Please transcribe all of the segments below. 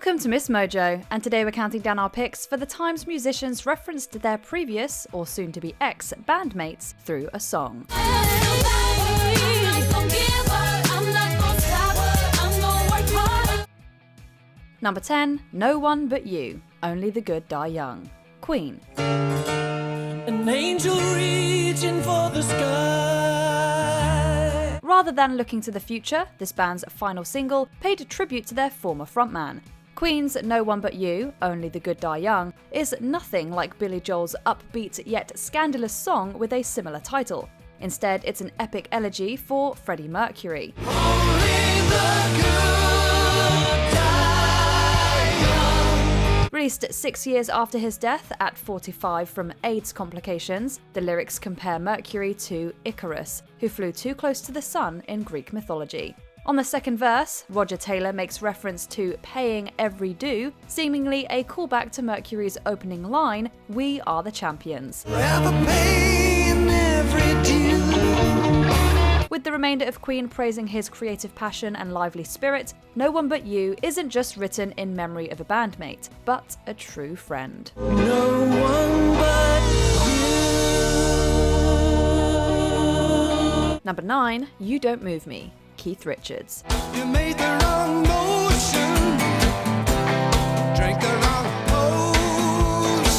Welcome to MsMojo, and today we're counting down our picks for the times musicians referenced their previous, or soon-to-be ex-bandmates through a song. Number 10, No One But You, Only the Good Die Young, Queen. An angel reaching for the sky. Rather than looking to the future, this band's final single paid a tribute to their former frontman. Queen's No One But You, Only the Good Die Young, is nothing like Billy Joel's upbeat yet scandalous song with a similar title. Instead, it's an epic elegy for Freddie Mercury. Released 6 years after his death at 45 from AIDS complications, the lyrics compare Mercury to Icarus, who flew too close to the sun in Greek mythology. On the second verse, Roger Taylor makes reference to paying every due, seemingly a callback to Mercury's opening line, "We are the champions." With the remainder of Queen praising his creative passion and lively spirit, No One But You isn't just written in memory of a bandmate, but a true friend. No one but you. Number 9, You Don't Move Me, Keith Richards. You made the wrong motion. Drank the wrong potion.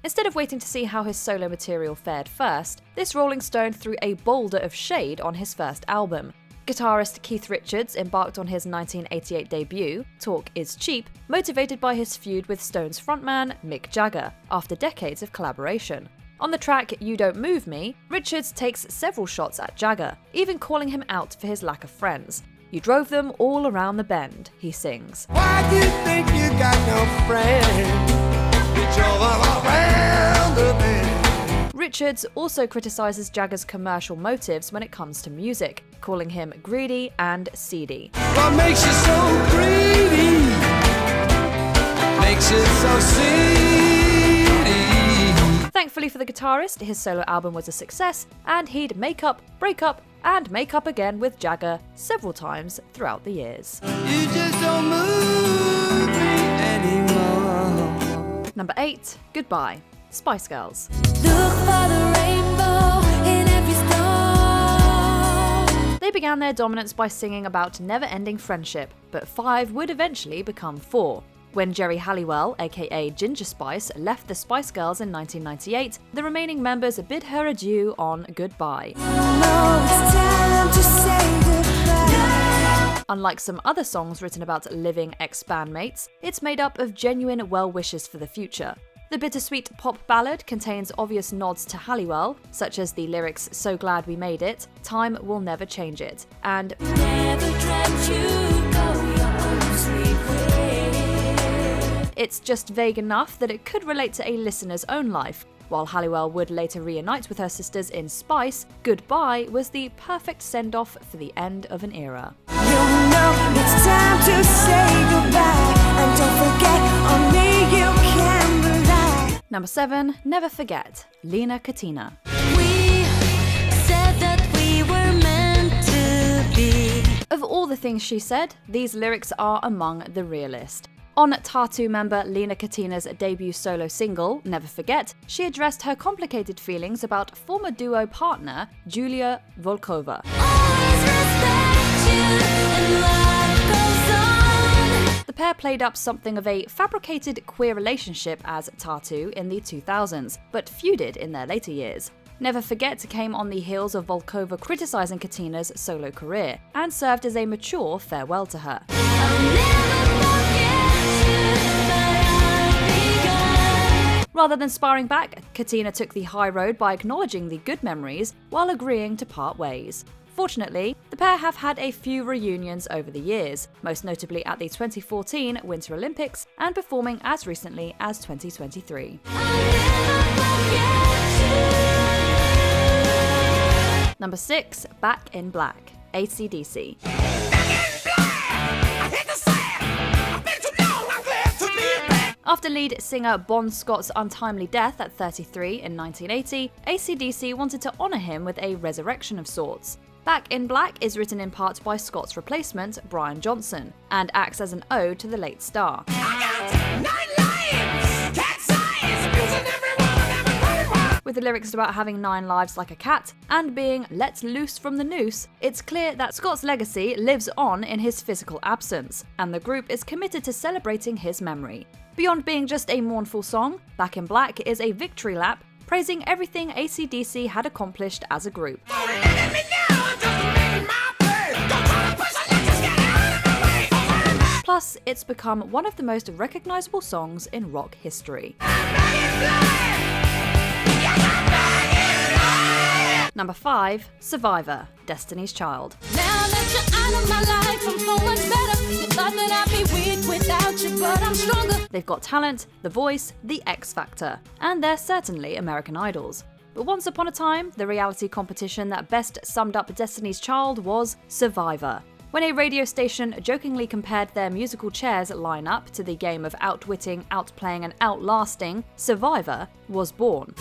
Instead of waiting to see how his solo material fared first, this Rolling Stone threw a boulder of shade on his first album. Guitarist Keith Richards embarked on his 1988 debut, Talk Is Cheap, motivated by his feud with Stone's frontman Mick Jagger, after decades of collaboration. On the track You Don't Move Me, Richards takes several shots at Jagger, even calling him out for his lack of friends. "You drove them all around the bend," he sings. Why do you think you got no friends? You drove them all around the bend. Richards also criticises Jagger's commercial motives when it comes to music, calling him greedy and seedy. What makes you so greedy? Makes it so seedy. Thankfully for the guitarist, his solo album was a success, and he'd make up, break up, and make up again with Jagger several times throughout the years. You just don't move me anymore. Number 8, Goodbye, Spice Girls. Look for the rainbow in every storm. They began their dominance by singing about never-ending friendship, but 5 would eventually become 4. When Jerry Halliwell, aka Ginger Spice, left the Spice Girls in 1998, the remaining members bid her adieu on Goodbye. No, it's time to say goodbye. Unlike some other songs written about living ex-bandmates, it's made up of genuine well-wishes for the future. The bittersweet pop ballad contains obvious nods to Halliwell, such as the lyrics "So glad we made it," "Time will never change it," and Never dreamt you'd go your own sweet way. it's just vague enough that it could relate to a listener's own life. While Halliwell would later reunite with her sisters in Spice, Goodbye was the perfect send-off for the end of an era. You know it's time to say goodbye, and don't forget on me you can rely. Number 7, Never Forget, Lena Katina. We said that we were meant to be. Of all the things she said, these lyrics are among the realest. On Tattoo member Lena Katina's debut solo single, Never Forget, she addressed her complicated feelings about former duo partner Julia Volkova. Always respect you and life goes on. The pair played up something of a fabricated queer relationship as Tattoo in the 2000s, but feuded in their later years. Never Forget came on the heels of Volkova criticizing Katina's solo career, and served as a mature farewell to her. I'll never forget you, but I'll be gone. Rather than sparring back, Katina took the high road by acknowledging the good memories while agreeing to part ways. Fortunately, the pair have had a few reunions over the years, most notably at the 2014 Winter Olympics and performing as recently as 2023. I'll never forget you. Number 6, Back in Black, AC/DC. After lead singer Bon Scott's untimely death at 33 in 1980, AC/DC wanted to honour him with a resurrection of sorts. Back in Black is written in part by Scott's replacement, Brian Johnson, and acts as an ode to the late star. With the lyrics about having 9 lives like a cat and being let loose from the noose, it's clear that Scott's legacy lives on in his physical absence, and the group is committed to celebrating his memory. Beyond being just a mournful song, Back in Black is a victory lap praising everything AC/DC had accomplished as a group. Plus, it's become one of the most recognisable songs in rock history. Number 5, Survivor, Destiny's Child. Now that you're out of my life, I'm so much better. You thought that I'd be weak without you, but I'm stronger. They've got talent, the voice, the X Factor, and they're certainly American Idols. But once upon a time, the reality competition that best summed up Destiny's Child was Survivor. When a radio station jokingly compared their musical chairs lineup to the game of outwitting, outplaying, and outlasting, Survivor was born.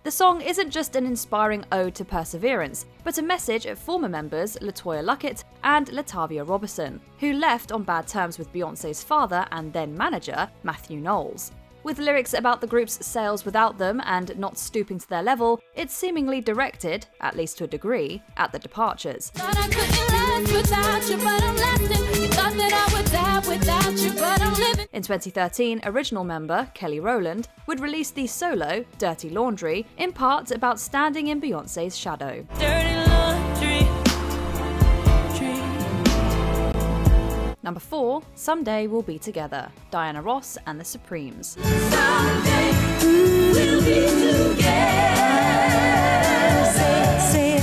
The song isn't just an inspiring ode to perseverance, but a message at former members LaToya Luckett and Latavia Robertson, who left on bad terms with Beyoncé's father and then manager, Matthew Knowles. With lyrics about the group's sales without them and not stooping to their level, it's seemingly directed, at least to a degree, at the departures. In 2013, original member Kelly Rowland would release the solo, Dirty Laundry, in part about standing in Beyoncé's shadow. Number 4, Someday We'll Be Together, Diana Ross and the Supremes. Someday we'll be together.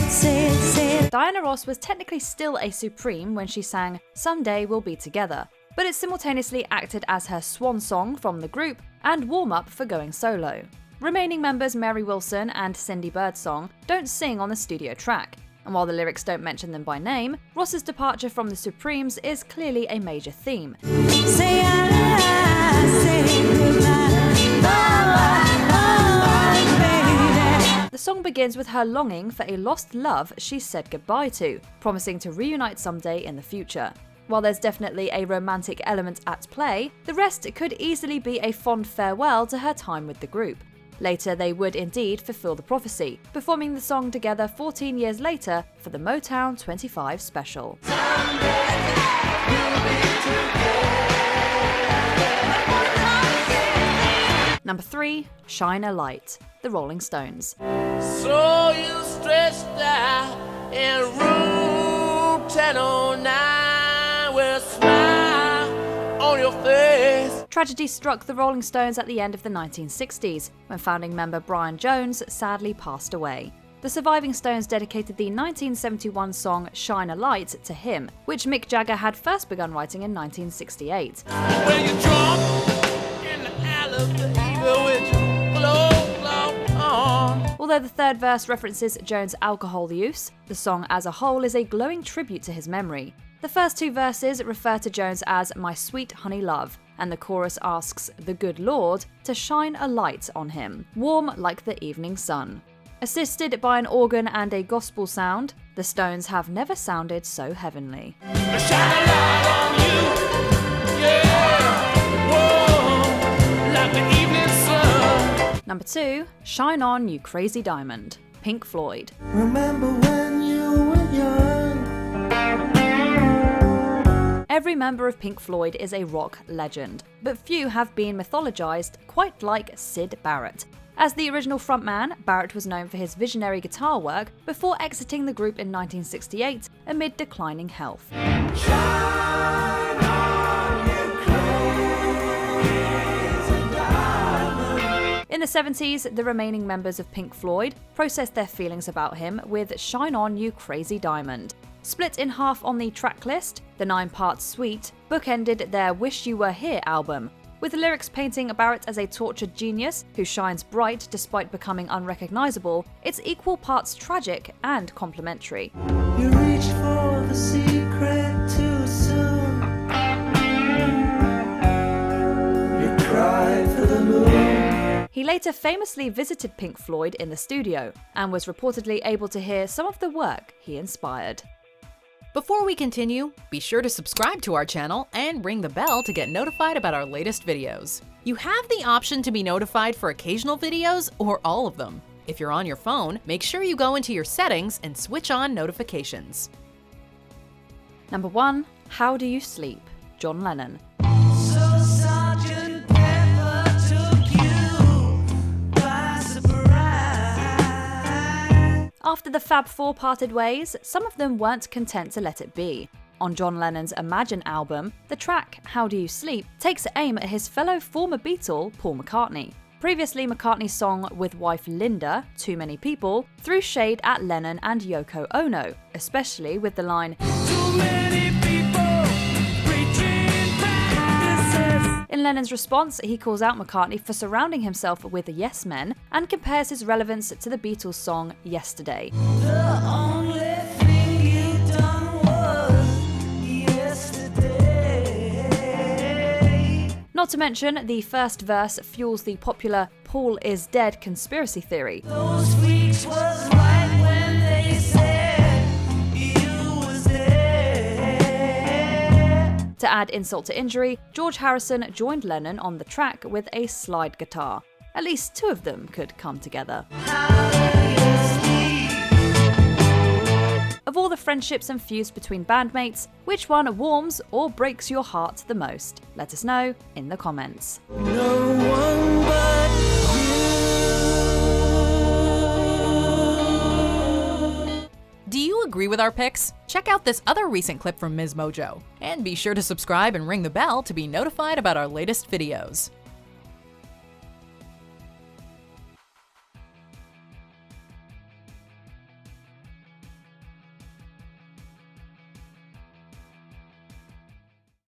Say it. Diana Ross was technically still a Supreme when she sang Someday We'll Be Together, but it simultaneously acted as her swan song from the group and warm-up for going solo. Remaining members Mary Wilson and Cindy Birdsong don't sing on the studio track, and while the lyrics don't mention them by name, Ross's departure from the Supremes is clearly a major theme. Say goodbye, The song begins with her longing for a lost love she's said goodbye to, promising to reunite someday in the future. While there's definitely a romantic element at play, the rest could easily be a fond farewell to her time with the group. Later, they would indeed fulfill the prophecy, performing the song together 14 years later for the Motown 25 special. Number 3, Shine a Light, The Rolling Stones. So you stretched out in room 1009 with a smile on your face. Tragedy struck the Rolling Stones at the end of the 1960s, when founding member Brian Jones sadly passed away. The surviving Stones dedicated the 1971 song Shine a Light to him, which Mick Jagger had first begun writing in 1968. When you're drunk in the alley, the evil with you, blow on. Although the third verse references Jones' alcohol use, the song as a whole is a glowing tribute to his memory. The first 2 verses refer to Jones as my sweet honey love, and the chorus asks the good Lord to shine a light on him, warm like the evening sun. Assisted by an organ and a gospel sound, the Stones have never sounded so heavenly. Shine a light on you, yeah, whoa, like the evening sun. Number 2, Shine On You Crazy Diamond, Pink Floyd. Remember when you were young? Every member of Pink Floyd is a rock legend, but few have been mythologized quite like Syd Barrett. As the original frontman, Barrett was known for his visionary guitar work before exiting the group in 1968 amid declining health. In the 70s, the remaining members of Pink Floyd processed their feelings about him with Shine On You Crazy Diamond. Split in half on the track list, the 9-part suite bookended their Wish You Were Here album, with the lyrics painting Barrett as a tortured genius who shines bright despite becoming unrecognizable. It's equal parts tragic and complimentary. You reached for the secret too soon. You cried for the moon. He later famously visited Pink Floyd in the studio and was reportedly able to hear some of the work he inspired. Before we continue, be sure to subscribe to our channel and ring the bell to get notified about our latest videos. You have the option to be notified for occasional videos or all of them. If you're on your phone, make sure you go into your settings and switch on notifications. Number 1. How Do You Sleep? John Lennon. After the Fab Four parted ways, some of them weren't content to let it be. On John Lennon's Imagine album, the track How Do You Sleep takes aim at his fellow former Beatle, Paul McCartney. Previously, McCartney's song with wife Linda, Too Many People, threw shade at Lennon and Yoko Ono, especially with the line, "Too many people preaching practices." In Lennon's response, he calls out McCartney for surrounding himself with yes men and compares his relevance to the Beatles' song Yesterday. The only thing you done was yesterday. Not to mention, the first verse fuels the popular Paul is dead conspiracy theory. Those freaks was right when they said you was there. To add insult to injury, George Harrison joined Lennon on the track with a slide guitar. At least two of them could come together. Of all the friendships and feuds between bandmates, which one warms or breaks your heart the most? Let us know in the comments. No one but you. Do you agree with our picks? Check out this other recent clip from MsMojo. And be sure to subscribe and ring the bell to be notified about our latest videos.